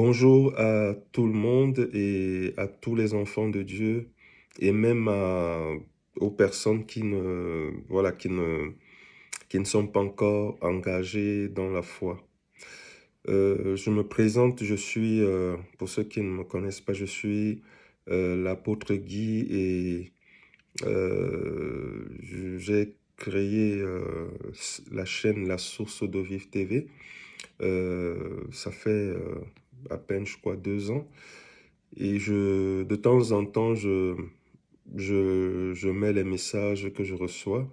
Bonjour à tout le monde et à tous les enfants de Dieu et même aux personnes qui ne sont pas encore engagées dans la foi. Je me présente, pour ceux qui ne me connaissent pas, je suis l'apôtre Guy et j'ai créé la chaîne La Source d'Eau Vive TV. Ça fait à peine, je crois, 2 ans. Et de temps en temps, je mets les messages que je reçois.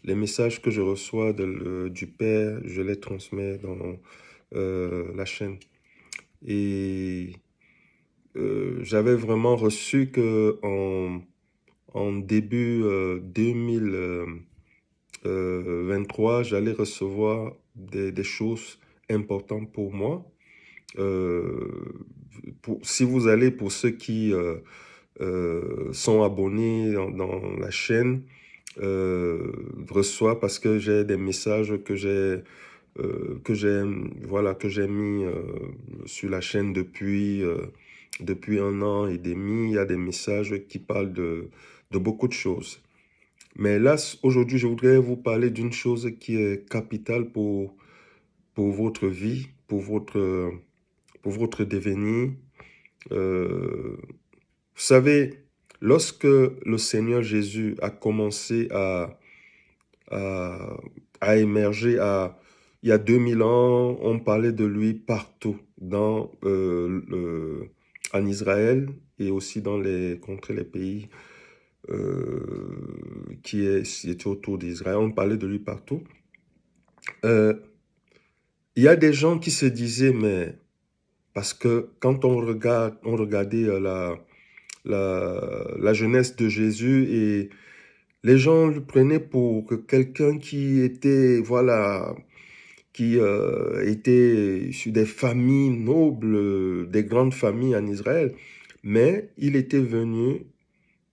Les messages que je reçois du Père, je les transmets dans la chaîne. Et j'avais vraiment reçu que en début 2023, j'allais recevoir des choses importantes pour moi. Si vous allez, pour ceux qui sont abonnés dans la chaîne, reçoit parce que j'ai des messages que j'ai mis sur la chaîne depuis 1 an et demi. Il y a des messages qui parlent de beaucoup de choses. Mais là, aujourd'hui, je voudrais vous parler d'une chose qui est capitale pour votre vie, pour votre devenir. Vous savez, lorsque le Seigneur Jésus a commencé à, à émerger il y a 2000 ans, on parlait de lui partout, en Israël et aussi contre les pays qui étaient autour d'Israël. On parlait de lui partout. Euh, il y a des gens qui se disaient, mais parce que quand on regardait la jeunesse de Jésus et les gens le prenaient pour quelqu'un qui était, voilà, qui était issu des familles nobles, des grandes familles en Israël. Mais il était venu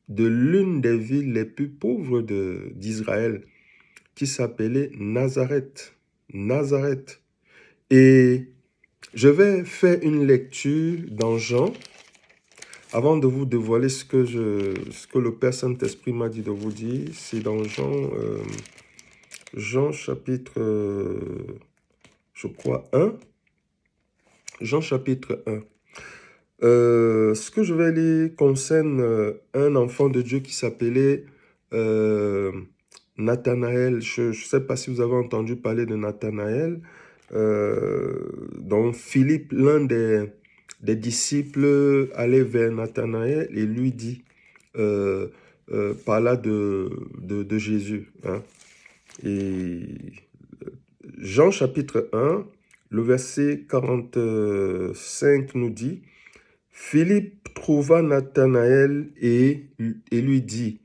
de l'une des villes les plus pauvres d'Israël, qui s'appelait Nazareth. Nazareth. Et je vais faire une lecture dans Jean, avant de vous dévoiler ce que le Père Saint-Esprit m'a dit de vous dire. C'est dans Jean chapitre, je crois, 1. Jean chapitre 1. Ce que je vais lire concerne un enfant de Dieu qui s'appelait Nathanaël. Je ne sais pas si vous avez entendu parler de Nathanaël. Donc Philippe, l'un des disciples, allait vers Nathanaël et lui dit, parla de Jésus. Hein. Et Jean chapitre 1, le verset 45 nous dit, Philippe trouva Nathanaël et lui dit,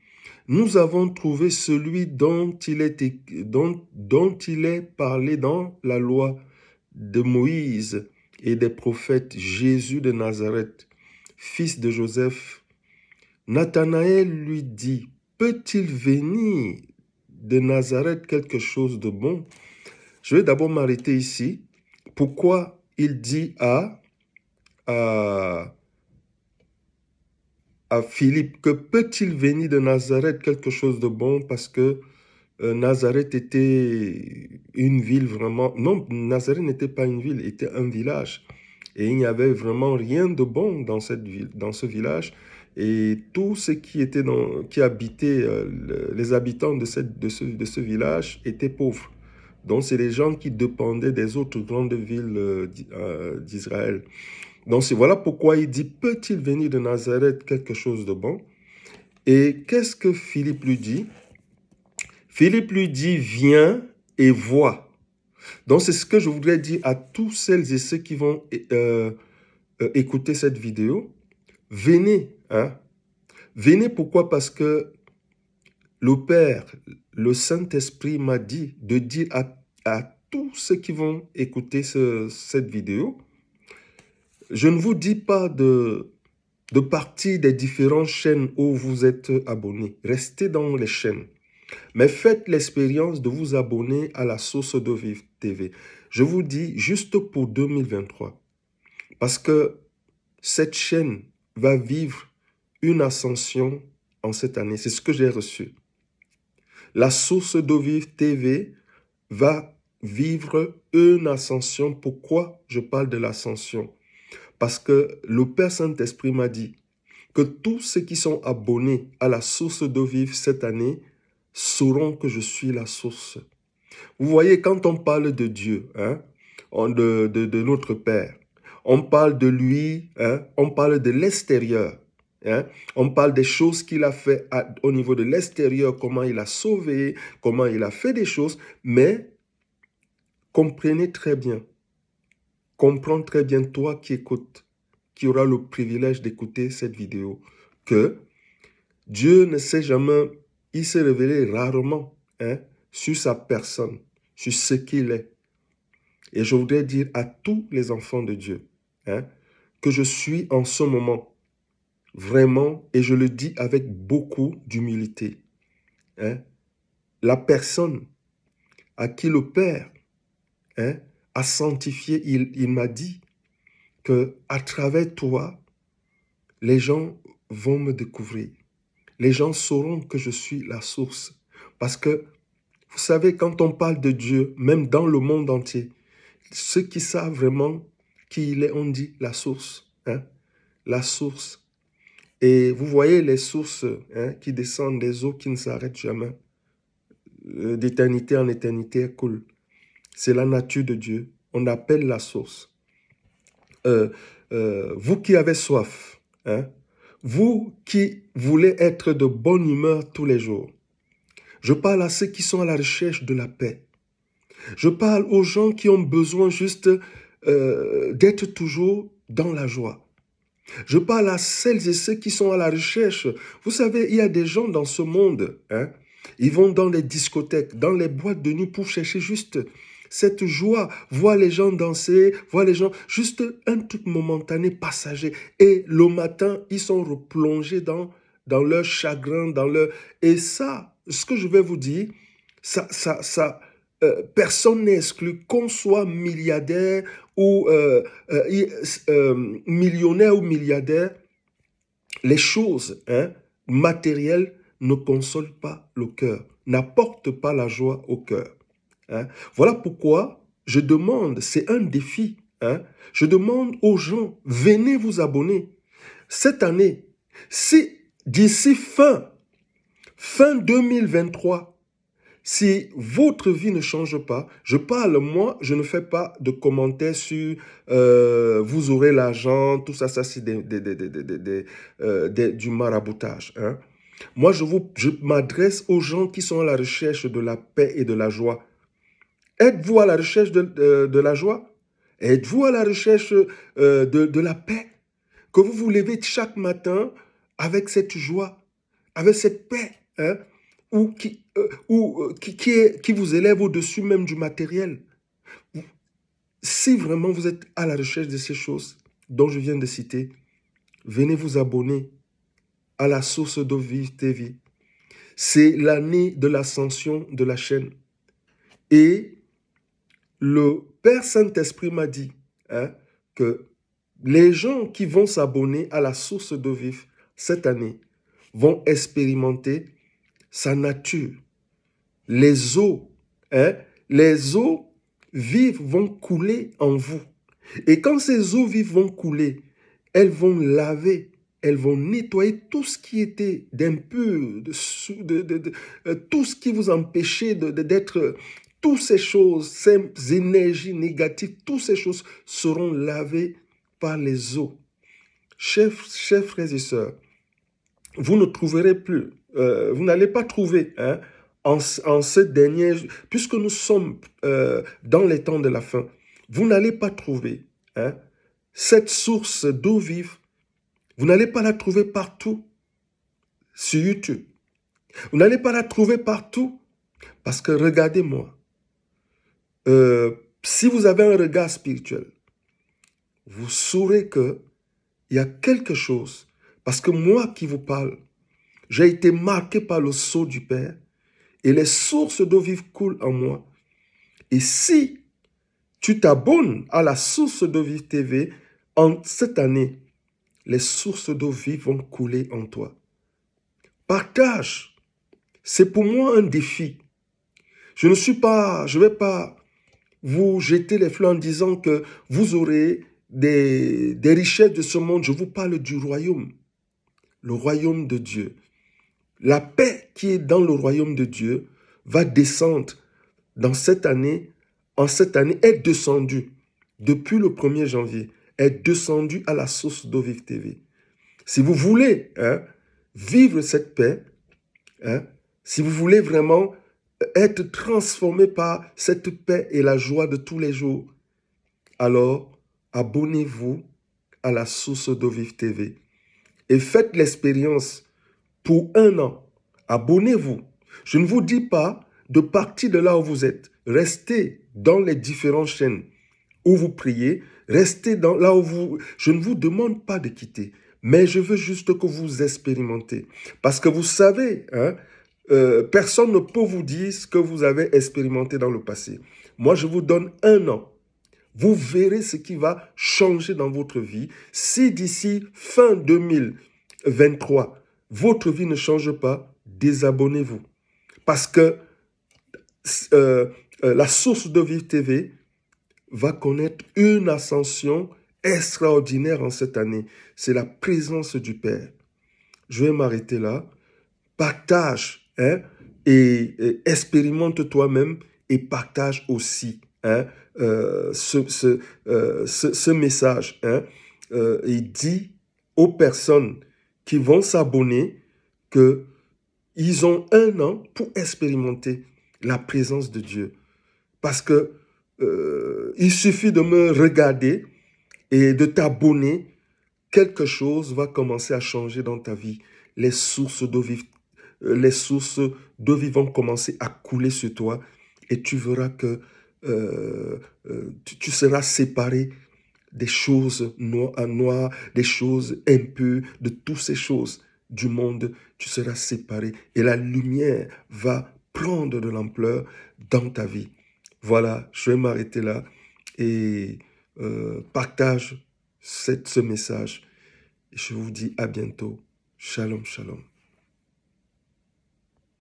nous avons trouvé celui dont il est parlé dans la loi de Moïse et des prophètes, Jésus de Nazareth, fils de Joseph. Nathanaël lui dit, peut-il venir de Nazareth quelque chose de bon? Je vais d'abord m'arrêter ici. Pourquoi il dit à Philippe que peut-il venir de Nazareth quelque chose de bon? Parce que Nazareth était une ville vraiment... Non, Nazareth n'était pas une ville, était un village. Et il n'y avait vraiment rien de bon dans cette ville, dans ce village. Et tous ceux qui habitaient, les habitants de ce village étaient pauvres. Donc, c'est les gens qui dépendaient des autres grandes villes d'Israël. Donc, voilà pourquoi il dit, peut-il venir de Nazareth quelque chose de bon? Et qu'est-ce que Philippe lui dit? Philippe lui dit, viens et vois. Donc, c'est ce que je voudrais dire à tous celles et ceux qui vont écouter cette vidéo. Venez, hein? Venez, pourquoi? Parce que le Père, le Saint-Esprit m'a dit de dire à tous ceux qui vont écouter cette vidéo, je ne vous dis pas de partir des différentes chaînes où vous êtes abonnés. Restez dans les chaînes. Mais faites l'expérience de vous abonner à la Source d'Eau Vive TV. Je vous dis juste pour 2023. Parce que cette chaîne va vivre une ascension en cette année. C'est ce que j'ai reçu. La source d'eau vive TV va vivre une ascension. Pourquoi je parle de l'ascension? Parce que le Père Saint-Esprit m'a dit que tous ceux qui sont abonnés à la source d'eau vive cette année sauront que je suis la source. Vous voyez, quand on parle de Dieu, de notre Père, on parle de lui, on parle de l'extérieur. On parle des choses qu'il a fait au niveau de l'extérieur, comment il a sauvé, comment il a fait des choses, mais comprenez très bien, comprends très bien, toi qui écoutes, qui auras le privilège d'écouter cette vidéo, que Dieu ne sait jamais, il s'est révélé rarement sur sa personne, sur ce qu'il est. Et je voudrais dire à tous les enfants de Dieu que je suis en ce moment, vraiment, et je le dis avec beaucoup d'humilité, la personne à qui le Père a sanctifié, il m'a dit que à travers toi, les gens vont me découvrir. Les gens sauront que je suis la source. Parce que, vous savez, quand on parle de Dieu, même dans le monde entier, ceux qui savent vraiment qui il est, on dit la source. La source. Et vous voyez les sources qui descendent des eaux qui ne s'arrêtent jamais. D'éternité en éternité, elles coulent. C'est la nature de Dieu. On appelle la source. Vous qui avez soif, vous qui voulez être de bonne humeur tous les jours, je parle à ceux qui sont à la recherche de la paix. Je parle aux gens qui ont besoin juste d'être toujours dans la joie. Je parle à celles et ceux qui sont à la recherche. Vous savez, il y a des gens dans ce monde, ils vont dans les discothèques, dans les boîtes de nuit pour chercher juste cette joie, voir les gens danser, voir les gens, juste un truc momentané, passager. Et le matin, ils sont replongés dans leur chagrin, dans leur... Et ça, ce que je vais vous dire, personne n'est exclu, qu'on soit milliardaire ou millionnaire ou milliardaire, les choses matérielles ne consolent pas le cœur, n'apportent pas la joie au cœur. Voilà pourquoi je demande, c'est un défi, je demande aux gens, venez vous abonner. Cette année, si d'ici fin 2023, si votre vie ne change pas, je parle, moi, je ne fais pas de commentaires sur vous aurez l'argent, tout ça, ça c'est du maraboutage. Moi, je m'adresse aux gens qui sont à la recherche de la paix et de la joie. Êtes-vous à la recherche de la joie? Êtes-vous à la recherche de la paix? Que vous vous levez chaque matin avec cette joie, avec cette paix, qui vous élève au-dessus même du matériel. Si vraiment vous êtes à la recherche de ces choses dont je viens de citer, venez vous abonner à la source d'eau vive TV. C'est l'année de l'ascension de la chaîne. Et le Père Saint-Esprit m'a dit que les gens qui vont s'abonner à la source d'eau vive cette année vont expérimenter sa nature. Les eaux vives vont couler en vous. Et quand ces eaux vives vont couler, elles vont laver, elles vont nettoyer tout ce qui était d'impur, tout ce qui vous empêchait d'être... Toutes ces choses, ces énergies négatives, toutes ces choses seront lavées par les eaux. Chers frères et sœurs, vous ne trouverez plus, vous n'allez pas trouver en ce dernier, puisque nous sommes dans les temps de la fin, vous n'allez pas trouver cette source d'eau vive, vous n'allez pas la trouver partout sur YouTube. Vous n'allez pas la trouver partout parce que regardez-moi, si vous avez un regard spirituel, vous saurez que il y a quelque chose, parce que moi qui vous parle, j'ai été marqué par le sceau du Père et les sources d'eau vive coulent en moi. Et si tu t'abonnes à la source d'eau vive TV, En cette année, les sources d'eau vive vont couler en toi. Partage. C'est pour moi un défi. Je ne vais pas vous jeter les fleurs en disant que vous aurez des richesses de ce monde. Je vous parle du royaume, le royaume de Dieu. La paix qui est dans le royaume de Dieu va descendre dans cette année, en cette année, est descendue depuis le 1er janvier, est descendue à la source d'eau vive TV. Si vous voulez vivre cette paix, si vous voulez vraiment être transformé par cette paix et la joie de tous les jours, alors abonnez-vous à la source d'eau vive TV et faites l'expérience pour 1 an. Abonnez-vous. Je ne vous dis pas de partir de là où vous êtes. Restez dans les différentes chaînes où vous priez. Restez dans là où vous... Je ne vous demande pas de quitter, mais je veux juste que vous expérimentez. Parce que vous savez, personne ne peut vous dire ce que vous avez expérimenté dans le passé. Moi, je vous donne 1 an. Vous verrez ce qui va changer dans votre vie. Si d'ici fin 2023, votre vie ne change pas, désabonnez-vous. Parce que la source de Vive TV va connaître une ascension extraordinaire en cette année. C'est la présence du Père. Je vais m'arrêter là. Partage et expérimente toi-même et partage aussi ce message. Et dis aux personnes qui vont s'abonner qu'ils ont 1 an pour expérimenter la présence de Dieu. Parce que il suffit de me regarder et de t'abonner, quelque chose va commencer à changer dans ta vie. Les sources d'eau vive vont commencer à couler sur toi et tu verras que tu seras séparé des choses noires, des choses impures, de toutes ces choses du monde, tu seras séparé et la lumière va prendre de l'ampleur dans ta vie. Voilà, je vais m'arrêter là et partage ce message. Je vous dis à bientôt. Shalom, shalom.